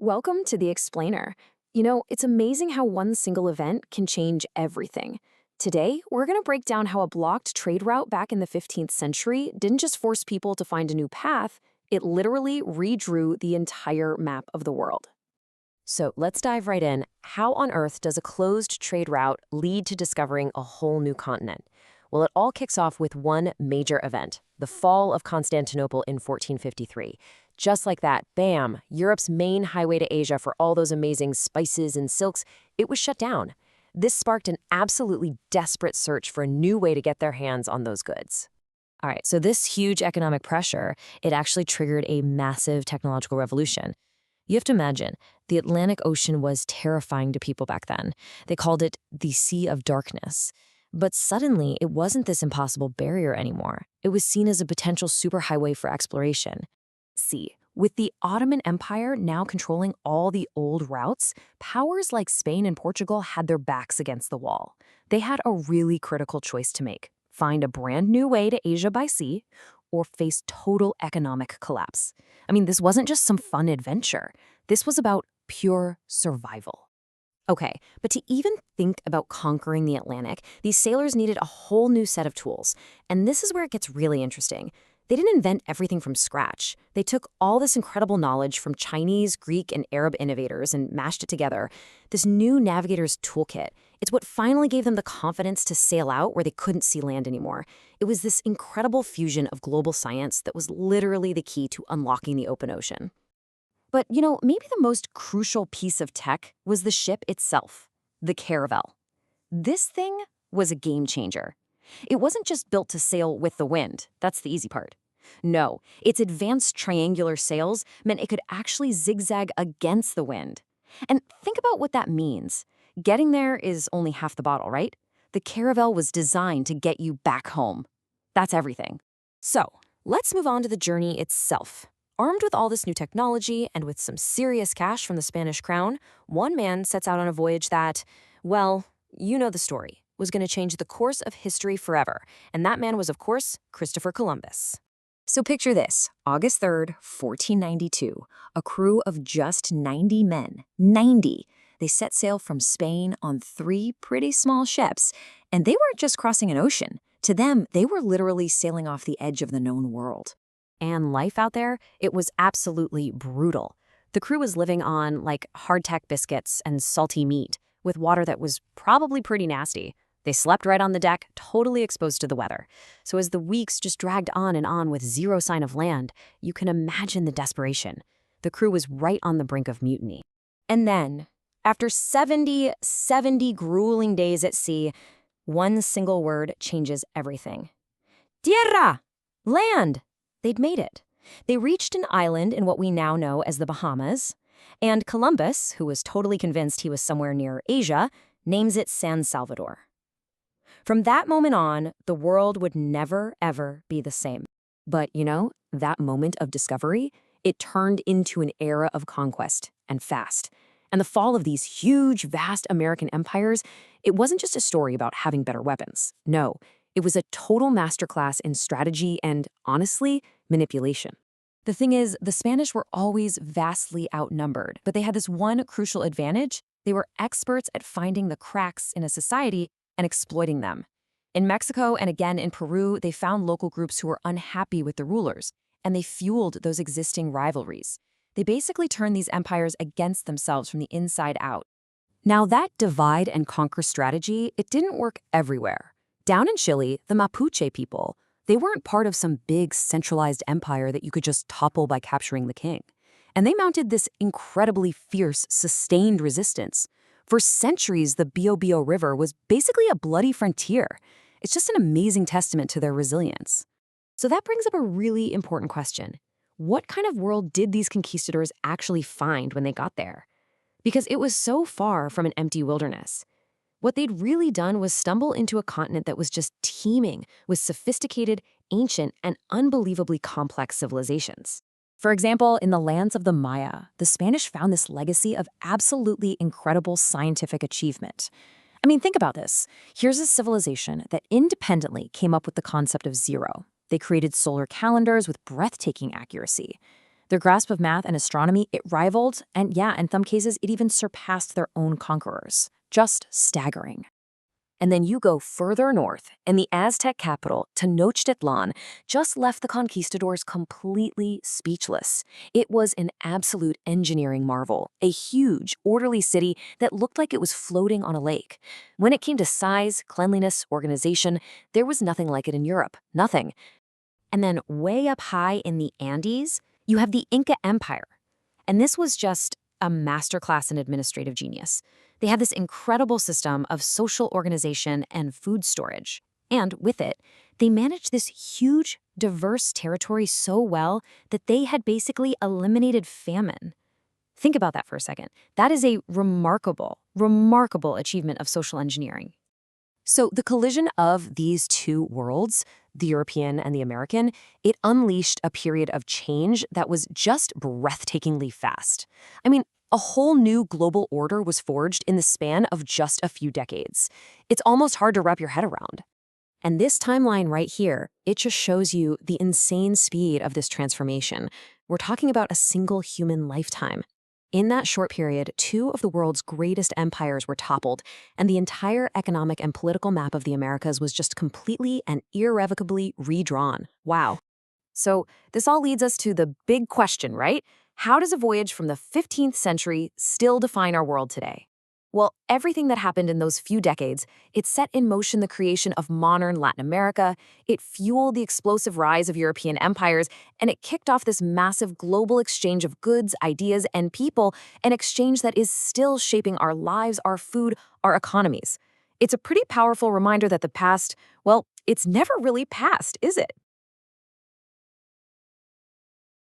Welcome to The Explainer. It's amazing how one single event can change everything. Today, we're going to break down how a blocked trade route back in the 15th century didn't just force people to find a new path, it literally redrew the entire map of the world. So let's dive right in. How on earth does a closed trade route lead to discovering a whole new continent? Well, it all kicks off with one major event, the fall of Constantinople in 1453. Just like that, bam, Europe's main highway to Asia for all those amazing spices and silks, it was shut down. This sparked an absolutely desperate search for a new way to get their hands on those goods. All right, so this huge economic pressure, it actually triggered a massive technological revolution. You have to imagine, the Atlantic Ocean was terrifying to people back then. They called it the Sea of Darkness. But suddenly, it wasn't this impossible barrier anymore. It was seen as a potential superhighway for exploration. See, with the Ottoman Empire now controlling all the old routes, powers like Spain and Portugal had their backs against the wall. They had a really critical choice to make: find a brand new way to Asia by sea, or face total economic collapse. I mean, this wasn't just some fun adventure. This was about pure survival. Okay, but to even think about conquering the Atlantic, these sailors needed a whole new set of tools. And this is where it gets really interesting. They didn't invent everything from scratch. They took all this incredible knowledge from Chinese, Greek, and Arab innovators and mashed it together. This new navigator's toolkit, it's what finally gave them the confidence to sail out where they couldn't see land anymore. It was this incredible fusion of global science that was literally the key to unlocking the open ocean. But, maybe the most crucial piece of tech was the ship itself, the caravel. This thing was a game changer. It wasn't just built to sail with the wind. That's the easy part. No, its advanced triangular sails meant it could actually zigzag against the wind. And think about what that means. Getting there is only half the battle, right? The caravel was designed to get you back home. That's everything. So, let's move on to the journey itself. Armed with all this new technology and with some serious cash from the Spanish crown, one man sets out on a voyage that, well, you know the story, was going to change the course of history forever. And that man was, of course, Christopher Columbus. So picture this, August 3rd, 1492, a crew of just 90 men. 90! They set sail from Spain on 3 pretty small ships, and they weren't just crossing an ocean. To them, they were literally sailing off the edge of the known world. And life out there, it was absolutely brutal. The crew was living on, hardtack biscuits and salty meat, with water that was probably pretty nasty. They slept right on the deck, totally exposed to the weather. So as the weeks just dragged on and on with zero sign of land, you can imagine the desperation. The crew was right on the brink of mutiny. And then, after 70 grueling days at sea, one single word changes everything. Tierra! Land! They'd made it. They reached an island in what we now know as the Bahamas, and Columbus, who was totally convinced he was somewhere near Asia, names it San Salvador. From that moment on, the world would never, ever be the same. But, that moment of discovery, it turned into an era of conquest, and fast. And the fall of these huge, vast American empires, it wasn't just a story about having better weapons. No, it was a total masterclass in strategy and, honestly, manipulation. The thing is, the Spanish were always vastly outnumbered, but they had this one crucial advantage. They were experts at finding the cracks in a society and exploiting them. In Mexico and again in Peru, they found local groups who were unhappy with the rulers, and they fueled those existing rivalries. They basically turned these empires against themselves from the inside out. Now, that divide and conquer strategy, it didn't work everywhere. Down in Chile, the Mapuche people, they weren't part of some big centralized empire that you could just topple by capturing the king. And they mounted this incredibly fierce, sustained resistance. For centuries, the Biobío River was basically a bloody frontier. It's just an amazing testament to their resilience. So that brings up a really important question. What kind of world did these conquistadors actually find when they got there? Because it was so far from an empty wilderness. What they'd really done was stumble into a continent that was just teeming with sophisticated, ancient, and unbelievably complex civilizations. For example, in the lands of the Maya, the Spanish found this legacy of absolutely incredible scientific achievement. I mean, think about this. Here's a civilization that independently came up with the concept of zero. They created solar calendars with breathtaking accuracy. Their grasp of math and astronomy, it rivaled, and yeah, in some cases, it even surpassed their own conquerors. Just staggering. And then you go further north, and the Aztec capital, Tenochtitlan, just left the conquistadors completely speechless. It was an absolute engineering marvel, a huge, orderly city that looked like it was floating on a lake. When it came to size, cleanliness, organization, there was nothing like it in Europe. Nothing. And then way up high in the Andes, you have the Inca Empire. And this was just a masterclass in administrative genius. They had this incredible system of social organization and food storage. And with it, they managed this huge, diverse territory so well that they had basically eliminated famine. Think about that for a second. That is a remarkable, remarkable achievement of social engineering. So the collision of these two worlds, the European and the American, it unleashed a period of change that was just breathtakingly fast. I mean, a whole new global order was forged in the span of just a few decades. It's almost hard to wrap your head around. And this timeline right here, it just shows you the insane speed of this transformation. We're talking about a single human lifetime. In that short period, two of the world's greatest empires were toppled, and the entire economic and political map of the Americas was just completely and irrevocably redrawn. Wow. So this all leads us to the big question, right? How does a voyage from the 15th century still define our world today? Well, everything that happened in those few decades, it set in motion the creation of modern Latin America, it fueled the explosive rise of European empires, and it kicked off this massive global exchange of goods, ideas, and people, an exchange that is still shaping our lives, our food, our economies. It's a pretty powerful reminder that the past, well, it's never really past, is it?